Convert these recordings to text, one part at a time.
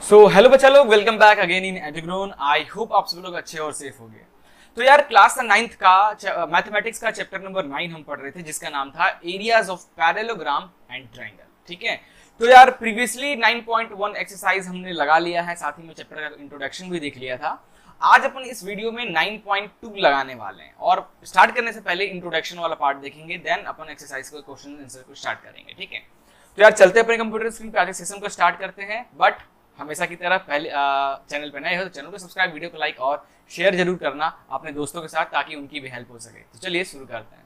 सो hello बच्चा लोग, welcome back again in Edugrown. I hope आप सब लोग अच्छे और सेफ हो गए। तो यार क्लास 9th का मैथमेटिक्स का चैप्टर नंबर 9 हम पढ़ रहे थे, जिसका नाम था areas of parallelogram and triangle. ठीक है, तो यार प्रीवियसली 9.1 एक्सरसाइज हमने लगा लिया है, साथ ही में चैप्टर का इंट्रोडक्शन भी देख लिया था। आज अपन इस वीडियो में 9.2 लगाने वाले हैं और स्टार्ट करने से पहले इंट्रोडक्शन वाला पार्ट देखेंगे, देन अपन एक्सरसाइज को क्वेश्चन आंसर को स्टार्ट करेंगे। ठीक है, तो यार चलते अपने कंप्यूटर स्क्रीन पे आगे सेशन को स्टार्ट करते हैं। बट हमेशा की तरह पहले चैनल पे नए हो तो चैनल को सब्सक्राइब, वीडियो को लाइक और शेयर जरूर करना अपने दोस्तों के साथ, ताकि उनकी भी हेल्प हो सके। तो चलिए शुरू करते हैं।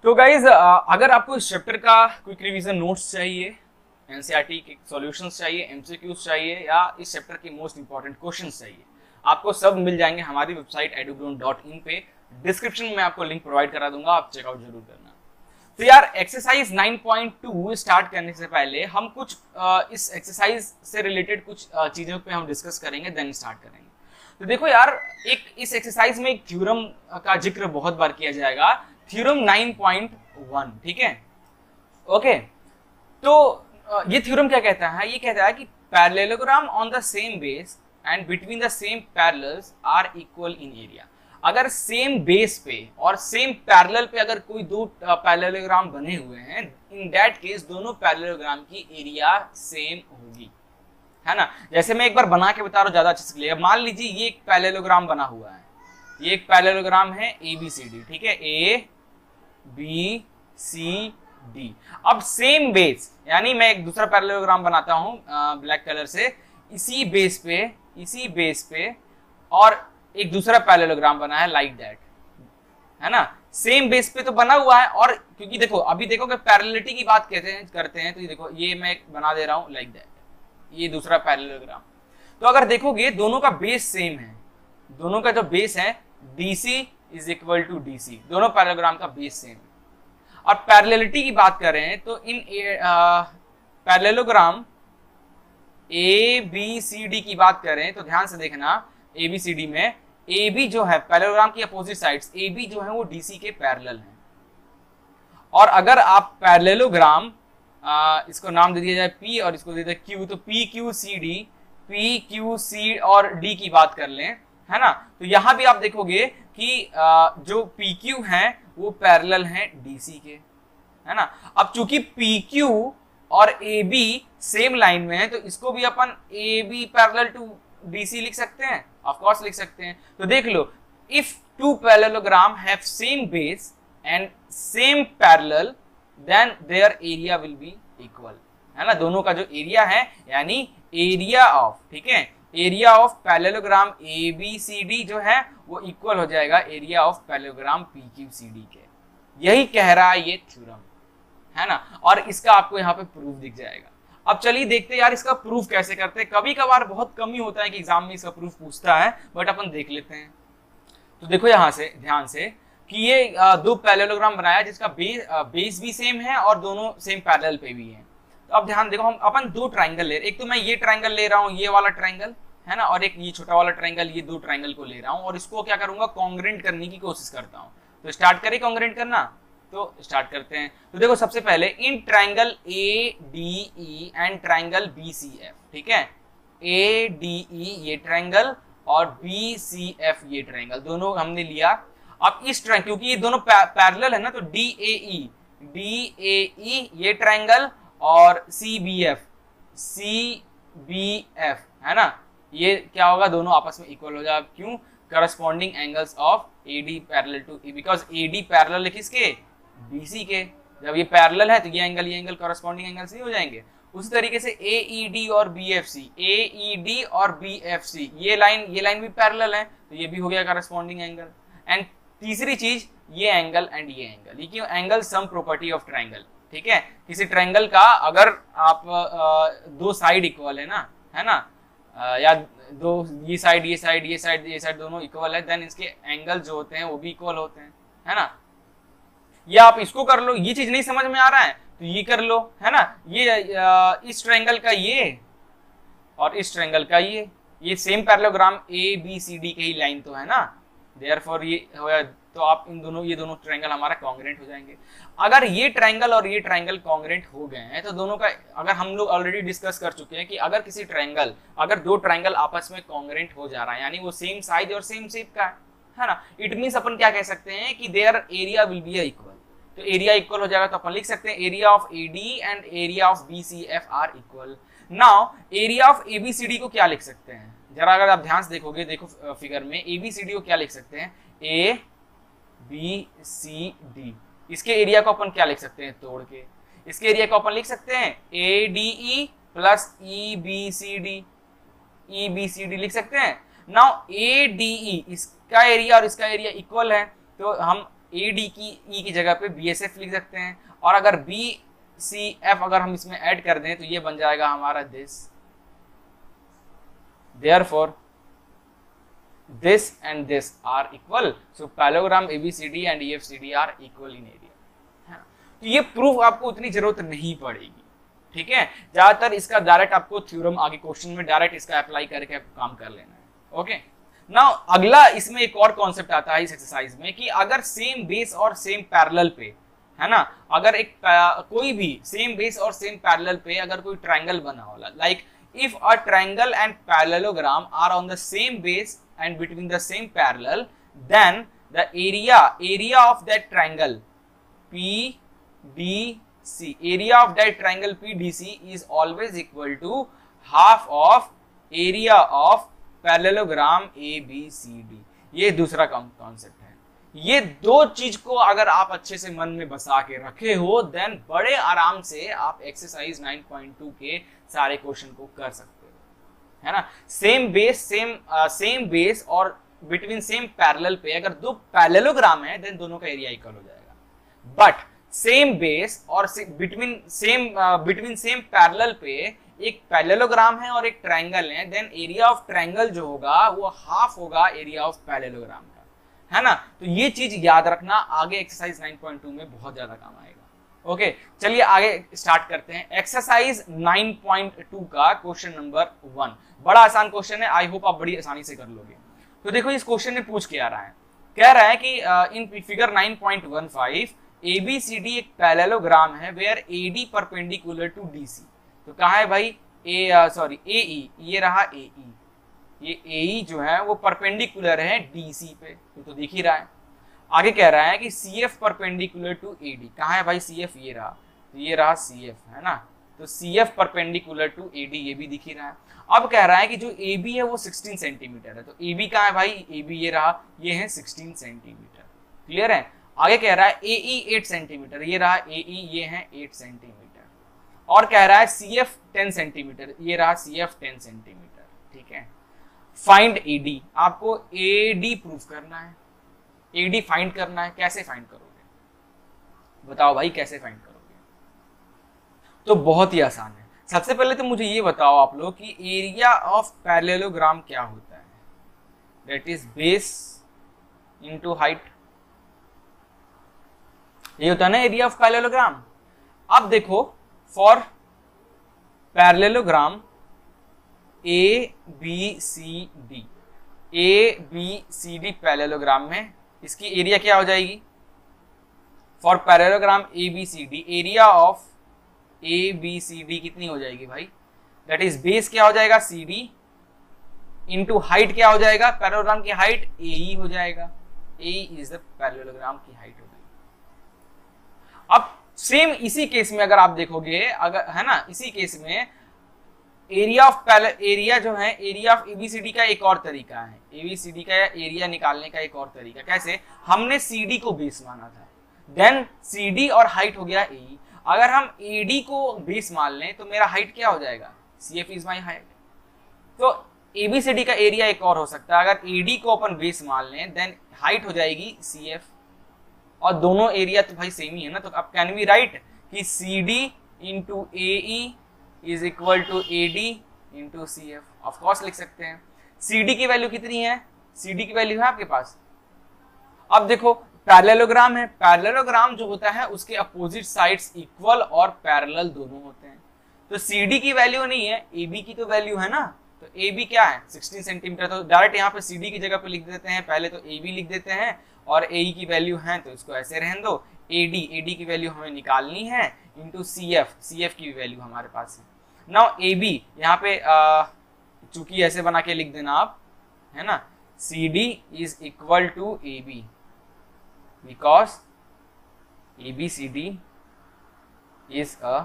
तो गाइज अगर आपको इस चैप्टर का क्विक रिवीजन नोट्स चाहिए, एनसीईआरटी के सॉल्यूशंस चाहिए, एमसीक्यूज चाहिए, या इस चैप्टर की मोस्ट इंपॉर्टेंट क्वेश्चंस चाहिए, आपको सब मिल जाएंगे हमारी वेबसाइट edugrown.in पे। डिस्क्रिप्शन में आपको लिंक प्रोवाइड करा दूंगा, आप चेकआउट जरूर करना। तो यार एक्सरसाइज 9.2 स्टार्ट करने से पहले हम कुछ इस एक्सरसाइज से रिलेटेड कुछ चीजों पे हम डिस्कस करेंगे, देन स्टार्ट करेंगे। तो देखो यार, एक इस एक्सरसाइज में एक थ्योरम का जिक्र बहुत बार किया जाएगा, थ्योरम 9.1। ठीक है, ओके। तो ये थ्योरम क्या कहता है? ये कहता है कि parallelogram on the same base and between the same parallels are equal in area. अगर सेम बेस पे और सेम पैरेलल पे अगर कोई दो पैरेललोग्राम बने हुए हैं, इन दैट केस दोनों पैरेललोग्राम की एरिया सेम होगी, है ना। जैसे मैं एक बार बना के बता रहा हूँ ज्यादा अच्छे से क्लियर। मान लीजिए ये एक पैरेललोग्राम बना हुआ है, ये एक पैरेललोग्राम है ABCD। ठीक है, ABCD। अब सेम बेस, यानी मैं एक दूसरा पैरेललोग्राम बनाता हूं ब्लैक कलर से, इसी बेस पे और एक दूसरा पैरेललोग्राम बना है लाइक दैट, है ना। सेम बेस पे तो बना हुआ है, और क्योंकि देखो अभी देखो कि पैरेललिटी की बात करते हैं तो ये देखो, ये मैं बना दे रहा हूं लाइक दैट, ये दूसरा पैरेललोग्राम। तो अगर देखोगे दोनों का बेस सेम है, दोनों का जो बेस है DC is equal to DC, दोनों पैरेललोग्राम का बेस सेम है। और पैरेललिटी की बात करें तो इन पैरेललोग्राम ABCD की बात करें तो ध्यान से देखना, ABCD में AB जो है पैरेललोग्राम की अपोजिट साइड्स, AB जो है वो DC के पैरेलल हैं। और अगर आप पैरेललोग्राम इसको नाम दे दिया जाए P और इसको दे दिया Q, तो PQC और D की बात कर लें, है ना, तो यहां भी आप देखोगे कि जो PQ है वो पैरेलल हैं DC के, है ना। अब चूंकि PQ और AB सेम लाइन में है, तो इसको भी अपन AB पैरेलल टू DC लिख सकते हैं, ऑफ कोर्स लिख सकते हैं। तो देख लो, if two parallelogram have same base and same parallel, then their area will be equal, है ना। दोनों का जो एरिया है, यानी एरिया ऑफ, ठीक है, एरिया ऑफ पैरेललोग्राम ABCD जो है वो इक्वल हो जाएगा एरिया ऑफ पैरेललोग्राम PQCD के। यही कह रहा है ये थ्योरम, है ना, और इसका आपको यहाँ पे प्रूफ दिख जाएगा। अब चलिए देखते हैं यार इसका प्रूफ कैसे करते हैं। कभी कभार बहुत कम ही होता है कि एग्जाम में इसका प्रूफ पूछता है, बट अपन देख लेते हैं। तो देखो यहाँ से ध्यान से कि ये दो पैरेललोग्राम बनाया जिसका बेस भी सेम है और दोनों सेम पैरेलल पे भी है। तो अब ध्यान देखो, हम अपन दो ट्राइंगल ले रहे हैं। एक तो मैं ये ट्राइंगल ले रहा हूँ, ये वाला ट्राइंगल, है ना, और एक ये छोटा वाला ट्राइंगल, ये दो ट्राइंगल को ले रहा हूँ और इसको क्या करूंगा, कॉन्ग्रुएंट करने की कोशिश करता हूँ। तो स्टार्ट करें कॉन्ग्रुएंट करना, तो स्टार्ट करते हैं। तो देखो सबसे पहले in triangle ADE and triangle BCF, ठीक है, ADE ये ट्राइंगल और BCF ये ट्राइंगल, दोनों हमने लिया। अब इस ट्राइंगल, क्योंकि ये दोनों पैरेलल है ना, तो DAE ये ट्राइंगल और CBF है ना, ये क्या होगा, दोनों आपस में इक्वल हो जाए। क्यों? Corresponding angles of AD parallel to E, because AD parallel है किसके, BC के। जब ये पैरेलल है तो ये एंगल करस्पॉन्डिंग एंगल्स नहीं हो जाएंगे। उसी तरीके से AED और BFC, ये लाइन भी पैरेलल है, तो ये भी हो गया करस्पॉन्डिंग एंगल। एंड तीसरी चीज, ये एंगल एंड ये एंगल, ये क्यों, angle sum property of triangle. ठीक है, किसी ट्राइंगल का अगर आप दो साइड इक्वल है ना, या दो ये साइड दोनों इक्वल है, देन इसके एंगल जो होते हैं वो भी इक्वल होते हैं, है ना। या आप इसको कर लो, ये चीज नहीं समझ में आ रहा है तो ये कर लो, है ना। ये इस ट्रायंगल का ये और इस ट्रायंगल का ये सेम पैरेललोग्राम ABCD की ही लाइन तो है ना, देयरफॉर ये हो, तो आप इन दोनों, ये दोनों ट्रायंगल हमारा कॉन्ग्रुएंट हो जाएंगे। अगर ये ट्रायंगल और ये ट्रायंगल कॉन्ग्रुएंट हो गए हैं तो दोनों का, अगर हम लोग ऑलरेडी डिस्कस कर चुके हैं कि अगर किसी ट्रायंगल, अगर दो ट्रायंगल आपस में कॉन्ग्रुएंट हो जा रहा है, यानी वो सेम साइज और सेम शेप का है ना, इट मींस अपन क्या कह सकते हैं कि their area will be equal. तो एरिया इक्वल हो जाएगा तो अपन लिख सकते हैं area of AD and area of BCF are equal. Now area of ABCD को क्या लिख सकते हैं, जरा अगर आप ध्यान से देखोगे, देखो फिगर में एबीसीडी को क्या लिख सकते हैं, ए बी सी डी। इसके एरिया को अपन क्या लिख सकते हैं, तोड़ के इसके एरिया को अपन लिख सकते हैं A D E plus E B C D, E B C D लिख सकते हैं। नाउ ए डी ई, इसका एरिया और इसका एरिया इक्वल है, तो हम ए डी की ई की जगह पे बी एस एफ लिख सकते हैं, और अगर बी सी एफ अगर हम इसमें ऐड कर दें तो ये बन जाएगा हमारा this. Therefore, this and this are equal. So parallelogram ABCD and EFCD are equal in area. तो ये प्रूफ आपको उतनी जरूरत नहीं पड़ेगी, ठीक है। ज्यादातर इसका डायरेक्ट आपको थ्योरम आगे क्वेश्चन में डायरेक्ट इसका अप्लाई करके आपको काम कर लेना है। ओके, नाउ अगला इसमें एक और कॉन्सेप्ट आता है इस एक्सरसाइज में कि अगर सेम बेस और सेम पैरेलल पे, है ना, अगर एक कोई भी सेम बेस और सेम पैरेलल पे अगर कोई ट्रायंगल बना हो, like if a triangle and parallelogram are on the same base and between the same parallel, then the area of that triangle PDC, area of that triangle PDC is always equal to half of area of parallelogram ABCD। ये दूसरा concept है। ये दो चीज को अगर आप अच्छे से मन में बसा के रखे हो, देन बड़े आराम से आप एक्सरसाइज 9.2 के सारे क्वेश्चन को कर सकते हो, है ना। सेम बेस और बिटवीन सेम पैरेलल पे अगर दो पैरेललोग्राम है देन दोनों का एरिया इक्वल हो जाएगा। बट सेम बेस और बिटवीन सेम पैरेलल पे एक पैरेललोग्राम है और एक ट्रायंगल है, देन एरिया ऑफ ट्रायंगल जो होगा वो हाफ होगा एरिया ऑफ पैरेललोग्राम का, है ना। तो ये चीज याद रखना, आगे एक्सरसाइज 9.2 में बहुत ज्यादा काम आएगा। ओके, चलिए आगे स्टार्ट करते हैं। एक्सरसाइज 9.2 का क्वेश्चन नंबर 1 बड़ा आसान क्वेश्चन है, आई होप आप बड़ी आसानी से कर लोगे। तो देखो इस क्वेश्चन में पूछ के आ रहा है, कह रहा है कि इन फिगर 9.15 ABCD एक पैरेललोग्राम है where AD perpendicular to DC। तो कहा है भाई AE, ये रहा AE, ये AE जो है वो परपेंडिकुलर है DC पे, तो दिख ही रहा है। आगे कह रहा है कि CF परपेंडिकुलर टू AD, कहाँ है भाई CF, ये रहा, तो ये रहा CF, है ना। तो CF परपेंडिकुलर टू AD, ये भी दिख ही रहा है। अब कह रहा है कि जो AB है वो 16 सेंटीमीटर है, तो AB कहाँ है भाई, AB ये रहा, ये है 16 सेंटीमीटर, क्लियर है। आगे कह रहा है AE 8 सेंटीमीटर, ये रहा AE, ये है 8 सेंटीमीटर, और कह रहा है CF 10 सेंटीमीटर, ये रहा CF 10 सेंटीमीटर, ठीक है। फाइंड AD, आपको AD प्रूफ करना है, AD फाइंड करना है। कैसे फाइंड करोगे, बताओ भाई कैसे फाइंड करोगे। तो बहुत ही आसान है। सबसे पहले तो मुझे ये बताओ आप लोग कि एरिया ऑफ पैरेललोग्राम क्या होता है, that is base into height, ये होता है ना एरिया ऑफ पैरेललोग्राम। अब देखो for parallelogram ABCD, ABCD parallelogram में इसकी एरिया क्या हो जाएगी, for parallelogram ABCD area of ABCD कितनी हो जाएगी भाई, दैट इज बेस क्या हो जाएगा CD इनटू हाइट क्या हो जाएगा, पैरेललोग्राम की हाइट AE हो जाएगा, AE इज द पैरेललोग्राम की हाइट हो गई। अब सेम इसी केस में अगर आप देखोगे, अगर है ना, इसी केस में एरिया जो है, एरिया ऑफ ABCD का एक और तरीका है, ABCD का एरिया निकालने का एक और तरीका। कैसे, हमने CD को बेस माना था, देन CD और हाइट हो गया AE। अगर हम AD को बेस मान लें तो मेरा हाइट क्या हो जाएगा, CF इज माई हाइट। तो ABCD का एरिया एक और हो सकता है, अगर AD को अपन बेस मान लें देन हाइट हो जाएगी CF, और दोनों एरिया तो भाई सेम ही है ना। तो अब कैन वी राइट कि CD into AE is equal to AD into CF, of course लिख सकते हैं। CD की वैल्यू कितनी है, CD की वैल्यू है आपके पास। अब देखो पैरेललोग्राम है, पैरेललोग्राम जो होता है उसके अपोजिट साइड्स इक्वल और पैरेलल दोनों होते हैं। तो CD की वैल्यू नहीं है, AB की तो वैल्यू है ना, तो ए बी क्या है 16 सेंटीमीटर, तो डायरेक्ट यहाँ पे सी डी की जगह पे लिख देते हैं, पहले तो ए बी लिख देते हैं और ए की वैल्यू है तो इसको ऐसे रहने दो, ए डी की वैल्यू हमें निकालनी है इंटू सी एफ की वैल्यू हमारे पास है। नाउ ए बी यहाँ पे चूंकि ऐसे बना के लिख देना आप, है ना, C D is equal to A B because A B C D is a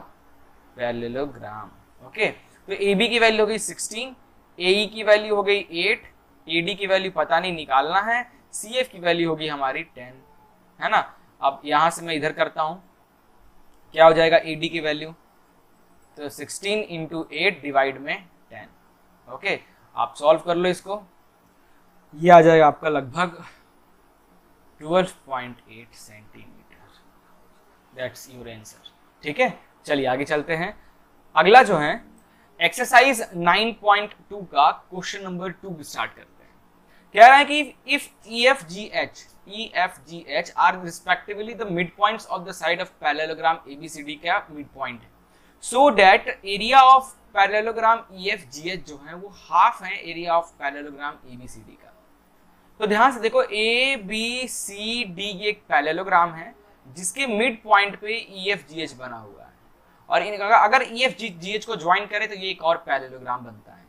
parallelogram. Okay, तो ए बी की वैल्यू हो गई 16, ए की वैल्यू हो गई 8, ए डी की वैल्यू पता नहीं निकालना है, सी एफ की वैल्यू होगी हमारी 10, है ना। अब यहां से मैं इधर करता हूं, क्या हो जाएगा ए डी की वैल्यू, तो 16 इंटू 8 डिवाइड में 10। ओके, आप सॉल्व कर लो इसको, ये आ जाएगा आपका लगभग 12.8 सेंटीमीटर। That's your answer. ठीक है, चलिए आगे चलते हैं। अगला जो है एक्सरसाइज 9.2 का क्वेश्चन नंबर 2 स्टार्ट करते हैं। कह रहा है कि if E F G H are respectively the mid points of the side of parallelogram ABCD का मिड पॉइंट है, so that area of parallelogram E F G H जो है वो हाफ है एरिया ऑफ पैरेललोग्राम एबीसीडी का। तो ध्यान से देखो, ए बी सी डी ये एक पैरेललोग्राम है जिसके मिड पॉइंट पे ई एफ जी एच बना हुआ है, और अगर ई एफ जी एच को ज्वाइन करे तो ये एक और पैरेललोग्राम बनता है।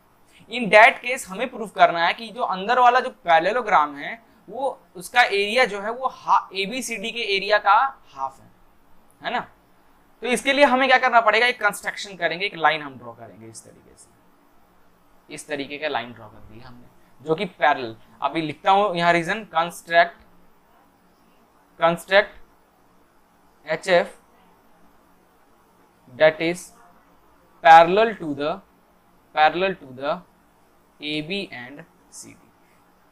इन दैट केस हमें प्रूफ करना है कि जो अंदर वाला जो पैरेललोग्राम है वो उसका एरिया जो है वो एबीसीडी के एरिया का हाफ है ना। तो इसके लिए हमें क्या करना पड़ेगा, एक कंस्ट्रक्शन करेंगे, एक लाइन हम ड्रॉ करेंगे इस तरीके से, इस तरीके का लाइन ड्रॉ कर दी हमने जो कि पैरेलल। अभी लिखता हूं यहाँ reason, construct HF that is parallel to the AB and CD।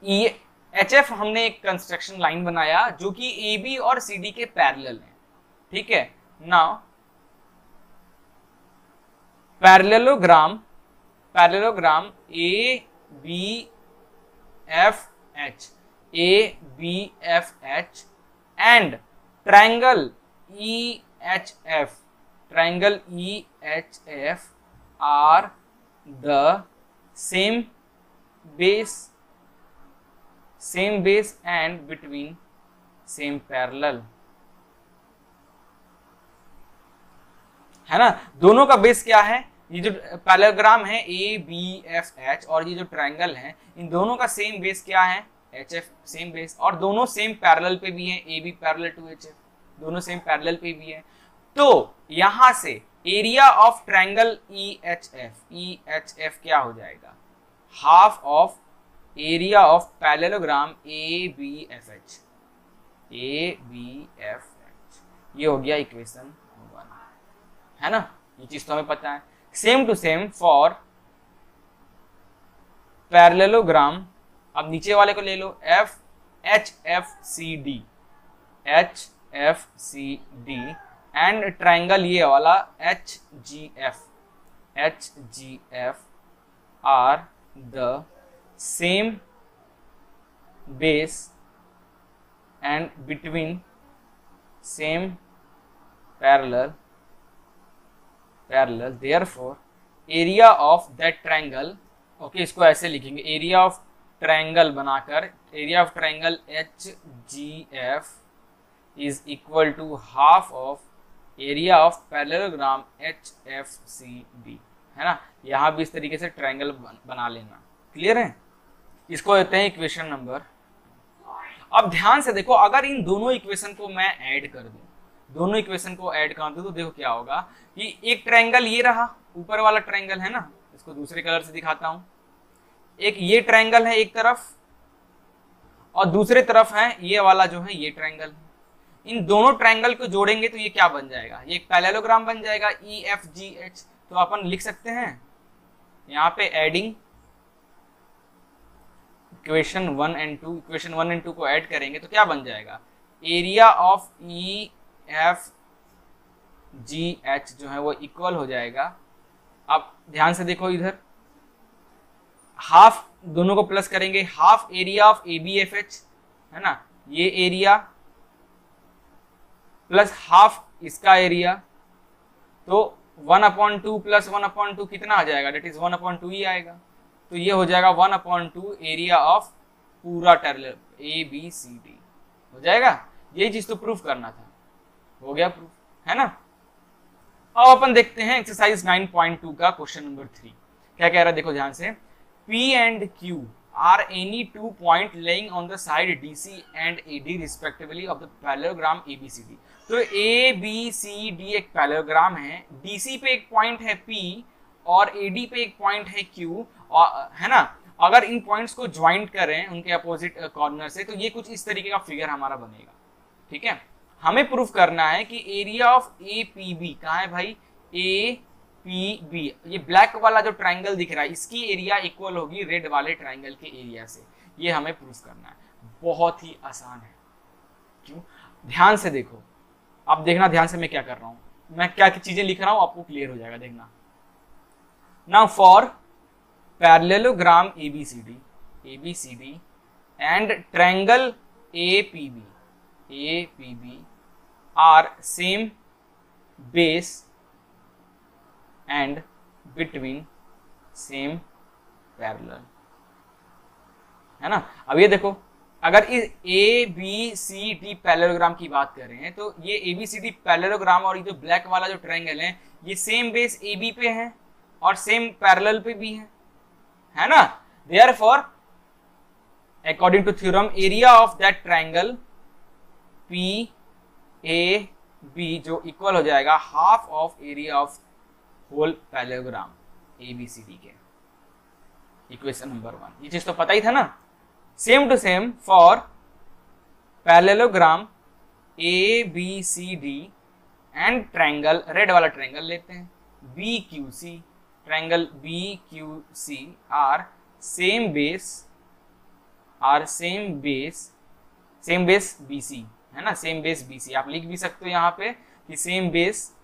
ये HF हमने एक कंस्ट्रक्शन लाइन बनाया जो कि AB और CD के पैरेलल है। ठीक है, now parallelogram ABFH and triangle EHF are the same base and between same parallel, है ना। दोनों का बेस क्या है, ये जो पैरेललोग्राम है ABFH और ये जो ट्रायंगल है, इन दोनों का सेम बेस क्या है, HF सेम बेस, और दोनों सेम पैरेलल पे भी है, AB पैरेलल टू HF, दोनों सेम पैरेलल पे भी है। तो यहां से एरिया ऑफ ट्रायंगल EHF क्या हो जाएगा, half of area of parallelogram ABFH। ये हो गया इक्वेशन 1, है ना। ये चीज तो हमें पता है। Same to same for parallelogram, अब नीचे वाले को ले लो, HFCD एंड ट्रायंगल ये वाला HGF are the same base and between same parallel, therefore area of that triangle, okay, इसको ऐसे लिखेंगे, एरिया ऑफ ट्रायंगल बनाकर, area of triangle HGF is equal to half of area of parallelogram HFCD, है ना। यहां भी इस तरीके से ट्रायंगल बना लेना, क्लियर है। इसको देते हैं इक्वेशन नंबर। अब ध्यान से देखो, अगर इन दोनों इक्वेशन को मैं ऐड कर दूं, दोनों इक्वेशन को ऐड कर दूं तो देखो क्या होगा कि एक ट्रायंगल ये रहा, ऊपर वाला ट्रायंगल है ना, इसको दूसरे कलर से दिखाता हूं। एक ये ट्रायंगल है एक तरफ, और दूसरे तरफ है ये वाला जो है ये ट्रायंगल है। इन दोनों ट्रायंगल को जोड़ेंगे तो ये क्या बन जाएगा, ये एक पैरेललोग्राम बन जाएगा EFGH। तो अपन लिख सकते हैं यहाँ पे adding equation 1 and 2, equation 1 and 2 को ऐड करेंगे तो क्या बन जाएगा, एरिया ऑफ EFGH जो है वो इक्वल हो जाएगा। अब ध्यान से देखो इधर, हाफ दोनों को प्लस करेंगे, हाफ एरिया ऑफ ABFH, है ना, ये एरिया प्लस हाफ इसका एरिया, तो 1/2 प्लस 1/2 कितना आ जाएगा, डेट इज 1/2 ही आएगा। तो ये हो जाएगा 1/2 एरिया ऑफ पूरा पैरेलल ABCD हो जाएगा। यही चीज तो प्रूफ करना था, हो गया प्रूफ, है ना। अब अपन देखते हैं एक्सरसाइज 9.2 का क्वेश्चन नंबर 3 क्या कह रहा है, देखो ध्यान से। P and Q are any 2 point laying on the side DC and AD respectively of the parallelogram ABCD। तो ABCD एक पैरेललोग्राम है, DC पे एक पॉइंट है P और AD पे एक पॉइंट है Q, और है ना। अगर इन पॉइंट्स को ज्वाइंट करें उनके अपोजिट कॉर्नर से तो ये कुछ इस तरीके का फिगर हमारा बनेगा, ठीक है। हमें प्रूफ करना है कि एरिया ऑफ APB कहाँ है भाई, APB ये ब्लैक वाला जो ट्राइंगल दिख रहा है इसकी एरिया इक्वल होगी रेड वाले ट्राइंगल के एरिया से। ये हमें प्रूफ करना है, बहुत ही आसान है। क्यों, ध्यान से देखो, अब देखना ध्यान से मैं क्या कर रहा हूं, मैं क्या चीजें लिख रहा हूं आपको क्लियर हो जाएगा, देखना। Now for parallelogram ABCD and triangle APB are same base and between same parallel, है ना। अब ये देखो, अगर इस ABCD पैरेललोग्राम की बात कर रहे हैं तो ये ABCD पैरेललोग्राम और ये जो ब्लैक वाला जो ट्रायंगल है ये सेम बेस AB पे है और सेम पैरेलल पे भी है ना। Therefore, according to theorem, area of that triangle PAB जो इक्वल हो जाएगा half of area of whole parallelogram ABCD के। इक्वेशन नंबर 1, ये चीज तो पता ही था ना। Same to same for parallelogram ABCD and triangle, red वाला ट्रायंगल लेते हैं BQC, triangle BQC are same base BC, है ना, सेम बेस BC। आप लिख भी सकते हो यहाँ पे कि same base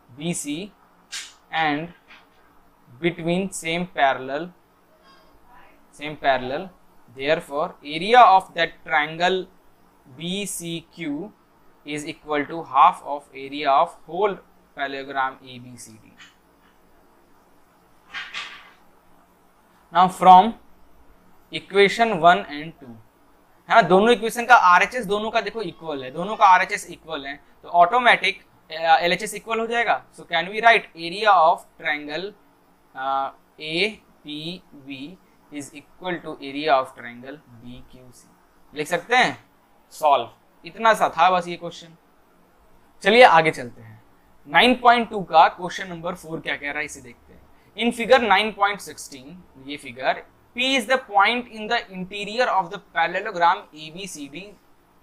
BC and between same parallel, therefore area of that triangle BCQ is equal to half of area of whole parallelogram ABCD। Now from equation 1 and 2, है ना, दोनों इक्वेशन का RHS दोनों का देखो इक्वल है, दोनों का RHS इक्वल है तो ऑटोमेटिक LHS इक्वल हो जाएगा। So can we write area of triangle APB is equal to area of triangle BQC, लिख सकते हैं। सॉल्व, इतना सा था बस ये क्वेश्चन। चलिए आगे चलते हैं। 9.2 का क्वेश्चन नंबर 4 क्या कह रहा है इसे देखते हैं। इन फिगर 9.16 ये figure P is the point in the interior of the parallelogram ABCD,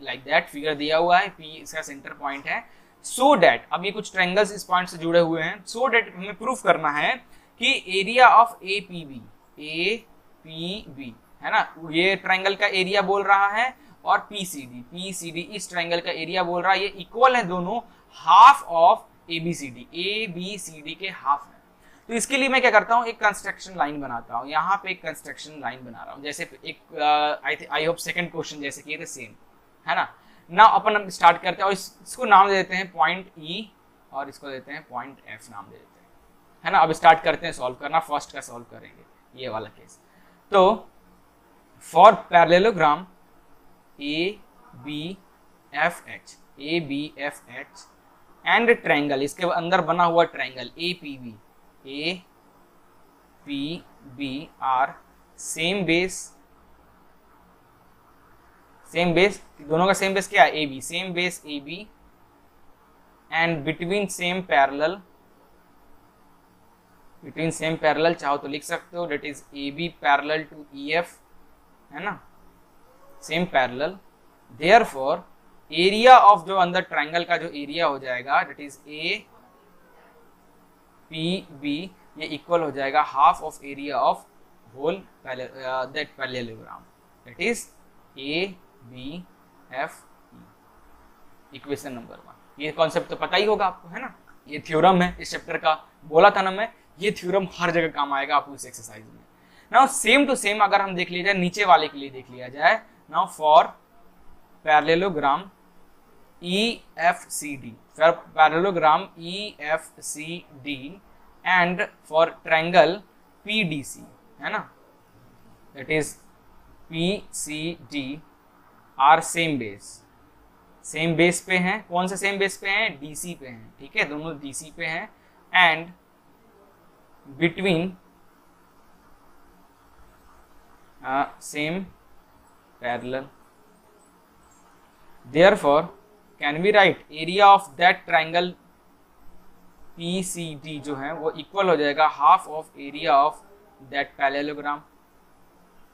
like that figure दिया हुआ है, P इसका सेंटर पॉइंट है। So that, अब ये कुछ ट्रायंगल्स इस पॉइंट से जुड़े हुए हैं, so that हमें प्रूफ करना है कि एरिया ऑफ APB है ना, ये ट्रायंगल का एरिया बोल रहा है और PCD इस ट्रायंगल का एरिया बोल रहा है, ये इक्वल है दोनों हाफ ऑफ ABCD के हाफ है। तो इसके लिए मैं क्या करता हूँ, एक कंस्ट्रक्शन लाइन बनाता हूँ, यहाँ पे एक कंस्ट्रक्शन लाइन बना रहा हूँ, जैसे एक आई होप सेकंड क्वेश्चन जैसे किए थे सेम, है ना। ना अपन स्टार्ट करते हैं और इसको नाम दे देते हैं पॉइंट E और इसको देते हैं पॉइंट F नाम दे देते हैं, है ना। अब स्टार्ट करते हैं सॉल्व करना, फर्स्ट का सॉल्व करेंगे ये वाला केस। तो for parallelogram ABFH and triangle, इसके अंदर बना हुआ triangle APB are same base, दोनों का सेम बेस क्या है AB, same base AB and between same parallel चाहो तो लिख सकते हो, that is AB parallel to EF, है ना, same parallel. Therefore area of जो अंदर ट्रायंगल का जो एरिया हो जाएगा डेट इज APB, ये इक्वल हो जाएगा half of area of whole that parallelogram, that is ABFE। Equation number 1, ये कॉन्सेप्ट तो पता ही होगा आपको, है ना। ये थ्योरम है इस चैप्टर का, बोला था ना मैं, ये थ्योरम हर जगह काम आएगा आपको इस एक्सरसाइज में। नाउ सेम टू सेम अगर हम देख लिया जाए, नीचे वाले के लिए देख लिया जाए। Now for parallelogram EFCD, for parallelogram EFCD and for triangle PDC, है ना, that is PCD are same base पे हैं। कौन से सेम बेस पे हैं? DC पे हैं, ठीक है, दोनों DC पे हैं। And between same parallel, therefore can we write area of that triangle PCD जो है वो इक्वल हो जाएगा half of area of that parallelogram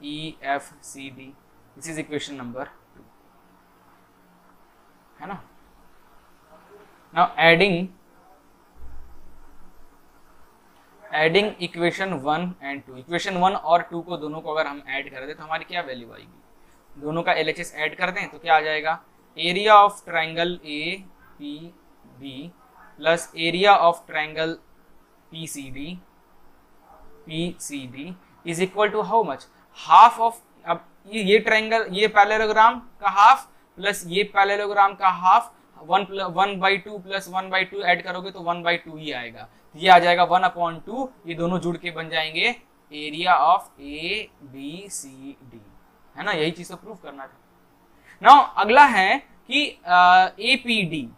EFCD। This is equation number 2, है ना। Now adding equation 1 and 2, equation 1 और 2 को दोनों को अगर हम ऐड कर दें तो हमारी क्या वैल्यू आएगी? दोनों का LHS ऐड कर दें तो क्या आ जाएगा? Area of triangle APB plus area of triangle PCD is equal to how much? Half of, अब ये ट्राइंगल, ये पैरेललोग्राम का हाफ प्लस ये पैरेललोग्राम का हाफ, 1/2 प्लस 1/2 ऐड करोगे तो 1/2 ही आएगा। ये आ जाएगा 1/2, ये दोनों जुड़ के बन जाएंगे एरिया ऑफ ABCD, है ना। यही चीज को प्रूव करना था। नाउ अगला है कि APD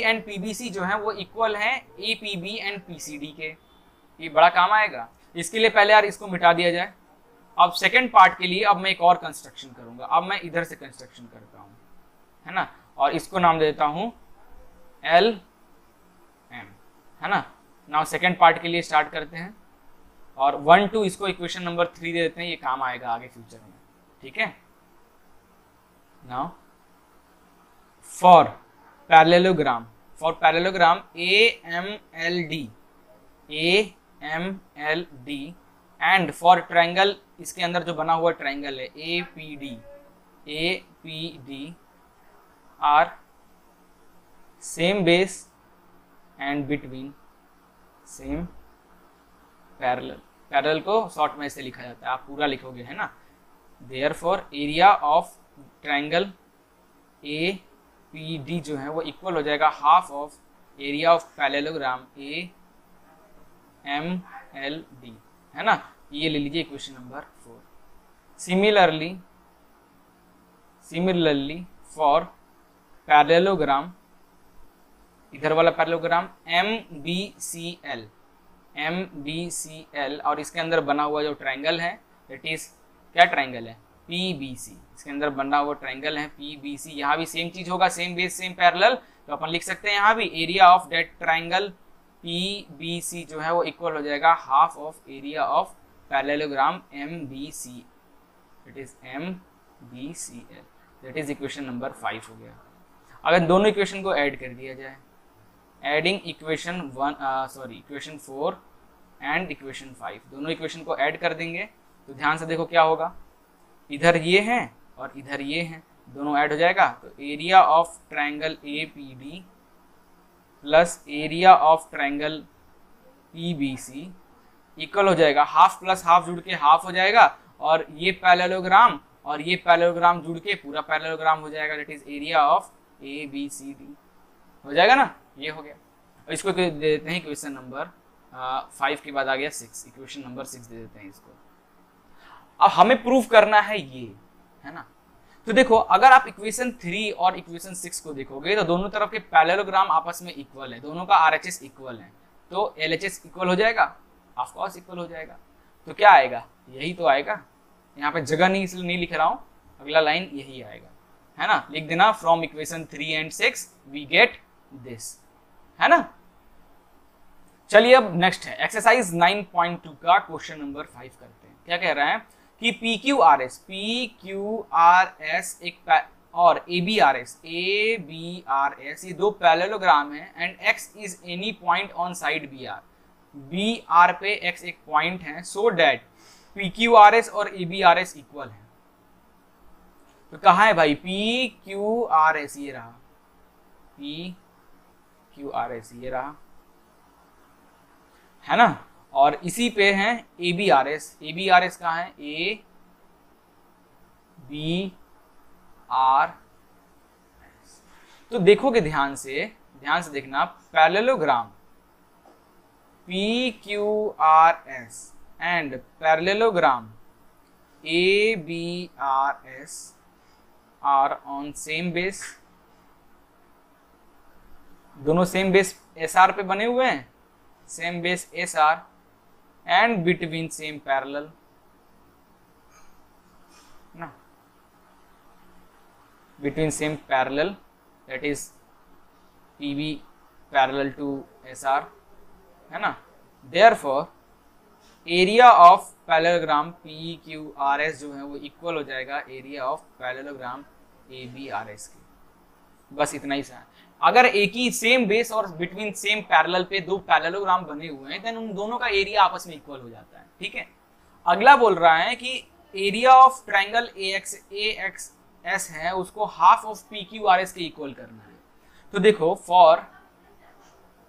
एंड PBC जो है वो इक्वल है APB एंड PCD के। ये बड़ा काम आएगा। इसके लिए पहले यार इसको मिटा दिया जाए। अब सेकंड पार्ट के लिए अब मैं एक और कंस्ट्रक्शन करूंगा। अब मैं इधर से कंस्ट्रक्शन करता हूं, है ना, और इसको नाम देता हूं LM, है ना। नाउ सेकंड पार्ट के लिए स्टार्ट करते हैं और 1 2 इसको इक्वेशन नंबर 3 दे देते हैं। ये काम आएगा आगे फ्यूचर में, ठीक है। Now for parallelogram AMLD and for triangle, इसके अंदर जो बना हुआ ट्रायंगल है APD are same base and between same parallel को शॉर्ट में ऐसे लिखा जाता है, आप पूरा लिखोगे, है ना। Therefore area of triangle APD जो है वो इक्वल हो जाएगा half of area of parallelogram AMLD, है ना। ये ले लीजिए equation number 4। Similarly for parallelogram, इधर वाला पैरेललोग्राम MBCL और इसके अंदर बना हुआ जो ट्रायंगल है दैट इज क्या ट्रायंगल है? PBC। इसके अंदर बना हुआ ट्रायंगल है PBC। यहाँ भी सेम चीज होगा, सेम बेस सेम पैरेलल, तो अपन लिख सकते हैं यहाँ भी area of that triangle PBC जो है वो इक्वल हो जाएगा half of area of parallelogram MBC, that is MBCL। That is equation number 5 हो गया। अगर दोनों इक्वेशन को ऐड कर दिया जाए, एडिंग इक्वेशन 4 एंड इक्वेशन 5, दोनों इक्वेशन को ऐड कर देंगे तो ध्यान से देखो क्या होगा। इधर ये हैं और इधर ये हैं, दोनों ऐड हो जाएगा तो area of triangle APD plus area of triangle PBC equal हो जाएगा, हाफ प्लस हाफ जुड़ के हाफ हो जाएगा, और ये पैरेललोग्राम और ये पैरेललोग्राम जुड़ के पूरा पैरेललोग्राम हो जाएगा, that is area of ABCD हो जाएगा ना। ये हो गया। और इसको दे देते हैं क्वेश्चन नंबर 5 के बाद आ गया 6, इक्वेशन नंबर 6 दे देते हैं इसको। अब हमें प्रूव करना है ये, है ना। तो देखो अगर आप इक्वेशन 3 और इक्वेशन 6 को देखोगे तो दोनों तरफ के पैरेललोग्राम आपस में इक्वल है, दोनों का RHS इक्वल है, तो LHS इक्वल हो जाएगा, ऑफ कोर्स इक्वल हो जाएगा। तो क्या आएगा? यही तो आएगा। यहाँ पे जगह नहीं इसलिए नहीं लिख रहा हूँ, अगला लाइन यही आएगा, है ना। लिख देना from equation 3 and 6 we get this, है ना। चलिए अब नेक्स्ट है एक्सरसाइज 9.2 का क्वेश्चन नंबर 5 करते हैं। क्या कह रहा है कि PQRS एक और ABRS ये दो पैरेललोग्राम है and X is any point on side BR पे X एक पॉइंट है, सो डैट PQRS और ABRS इक्वल है। तो कहाँ है भाई PQRS? ये रहा PQRS, ये रहा, है ना। और इसी पे है ABRS कहाँ है? ABRS। तो देखोगे ध्यान से देखना, parallelogram PQRS and parallelogram ABRS are on same base, दोनों सेम बेस SR पे बने हुए हैं, same base SR and between same parallel ना, between same parallel that is PB parallel to SR, है ना। Therefore area of parallelogram PQRS जो है वो इक्वल हो जाएगा एरिया ऑफ पैरेललोग्राम ABRS के। बस इतना ही सा। अगर एक ही सेम बेस और बिटवीन सेम पैरेलल पे दो पैरेललोग्राम बने हुए हैं देन उन दोनों का एरिया आपस में इक्वल हो जाता है, ठीक है। अगला बोल रहा है कि एरिया ऑफ ट्रायंगल AXS है उसको हाफ ऑफ PQRS के इक्वल करना है। तो देखो for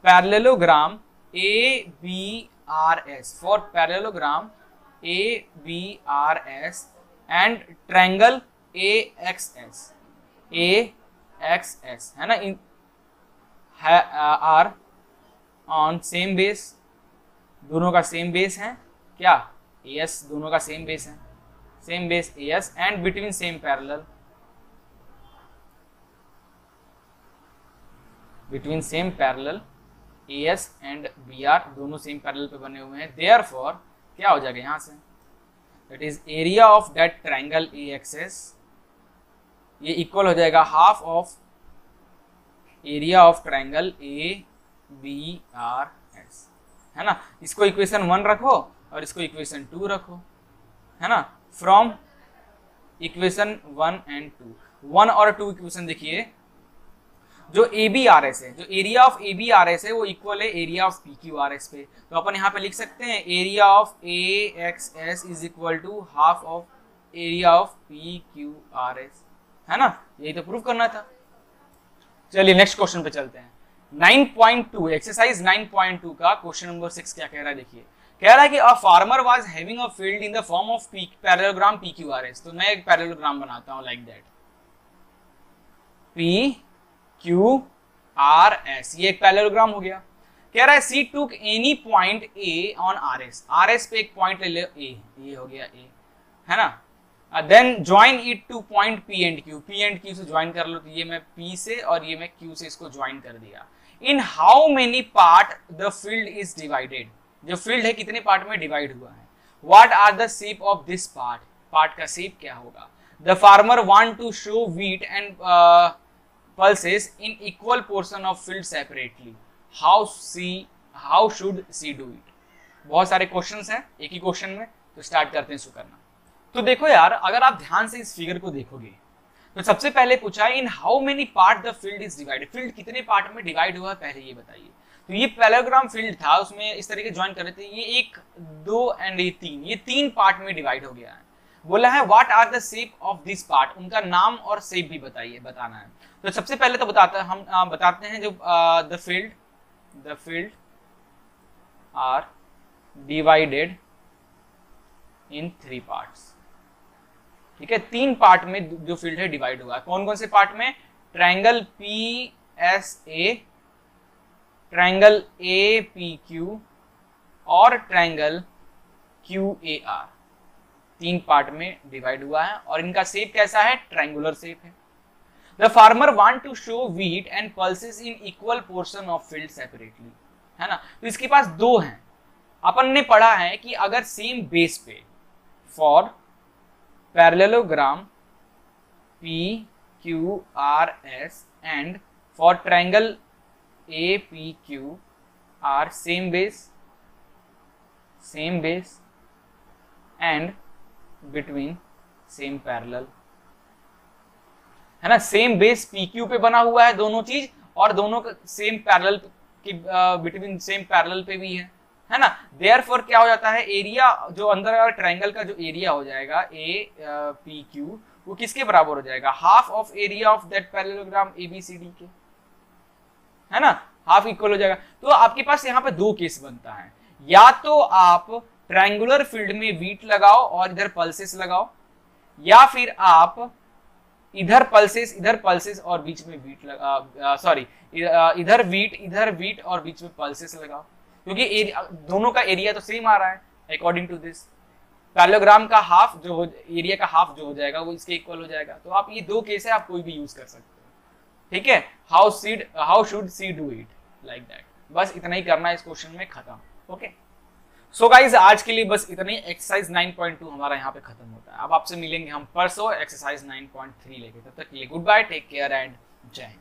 parallelogram ABRS, for parallelogram ABRS and triangle AXS है ना, इन आर ऑन सेम बेस, दोनों का सेम बेस है क्या, AS, दोनों का सेम बेस है, same base AS and between same parallel, between same parallel AS and BR दोनों सेम पैरेलल पे बने हुए हैं। देयरफॉर क्या हो जाएगा यहां से, that is area of that triangle AXS, ये इक्वल हो जाएगा half of area of triangle ABRS, है ना। इसको इक्वेशन 1 रखो और इसको इक्वेशन 2 रखो, है ना। फ्रॉम इक्वेशन 1 एंड 2, 1 और 2 इक्वेशन देखिए, जो ABRS है, जो एरिया ऑफ ABRS है वो इक्वल है एरिया ऑफ PQRS पे। तो अपन यहाँ पे लिख सकते हैं area of AXS is equal to half of area of PQRS, है ना। यही तो प्रूव करना था। चलिए नेक्स्ट क्वेश्चन पे चलते हैं। 9.2 एक्सरसाइज 9.2 का क्वेश्चन नंबर 6 क्या कह रहा है देखिए। कह रहा है कि a farmer was having a field in the form of parallelogram PQRS। तो मैं एक पैरेललोग्राम बनाता हूं लाइक दैट, PQRS, ये एक पैरेललोग्राम हो गया। कह रहा है see took any point A on RS पे एक पॉइंट ले लो A, ये हो गया A, है ना। Then join it to point P and Q से ज्वाइन कर लो। तो ये मैं P से और ये मैं Q से इसको ज्वाइन कर दिया। In how many part the field is divided, जो फील्ड है कितने पार्ट में डिवाइड हुआ है। What are the shape of this part, part का शेप क्या होगा। The farmer want to sow wheat and pulses in equal portion of field separately, how should she do it. बहुत सारे क्वेश्चंस हैं एक ही क्वेश्चन में, तो स्टार्ट करते हैं इसको करना। तो देखो यार, अगर आप ध्यान से इस फिगर को देखोगे तो सबसे पहले पूछा है इन how many part the field is divided, field कितने पार्ट में डिवाइड हुआ है पहले ये बताइए। तो ये पैरेललोग्राम फील्ड था, उसमें इस तरीके ज्वाइन कर रहे थे, ये 1 2 एंड ये 3, ये 3 पार्ट में डिवाइड हो गया है। बोला है what are the shape of this part, उनका नाम और शेप भी बताइए, बताना है। तो सबसे पहले तो बताते हैं जो the field are divided in 3 parts, ठीक है। 3 पार्ट में जो फील्ड है डिवाइड हुआ है। कौन कौन से पार्ट में, ट्रायंगल PSA, ट्रायंगल APQ और ट्रायंगल QAR, 3 पार्ट में डिवाइड हुआ है और इनका शेप कैसा है, ट्रायंगुलर शेप है। The farmer want to sow wheat and pulses in equal portion of field separately, है ना। तो इसके पास 2 हैं। अपन ने पढ़ा है कि अगर सेम बेस पे for parallelogram PQRS and for triangle APQ are same base and between same parallel, है ना। सेम बेस PQ पे बना हुआ है दोनों चीज, और दोनों सेम पैरेलल की बिटवीन सेम पैरेलल पे भी है ना। देयरफॉर क्या हो जाता है, एरिया जो अंदर वाला ट्रायंगल का जो एरिया हो जाएगा APQ, वो किसके बराबर हो जाएगा, half of area of that parallelogram ABCD के, है ना। हाफ इक्वल हो जाएगा। तो आपके पास यहाँ पे 2 केस बनता है, या तो आप ट्रायंगुलर फील्ड में व्हीट लगाओ और इधर पल्सेस लगाओ, या फिर आप इधर पल्सेस और बीच में व्हीट लगा, सॉरी इधर व्हीट और बीच में पल्सेस लगाओ, क्योंकि दोनों का एरिया तो सेम आ रहा है अकॉर्डिंग टू दिस, पैरेललोग्राम का हाफ जो एरिया का हाफ जो हो जाएगा वो इसके इक्वल हो जाएगा। तो आप ये दो केस है, आप कोई भी यूज कर सकते हो, ठीक है। How should she do it, like that. बस इतना ही करना है इस क्वेश्चन में, खत्म। ओके, सो गाइज आज के लिए बस इतना ही। एक्सरसाइज 9.2 हमारा यहाँ पे खत्म होता है। अब आपसे मिलेंगे हम परसों एक्सरसाइज 9.3 लेके। तब तक के लिए good bye, take care and जय हिंद।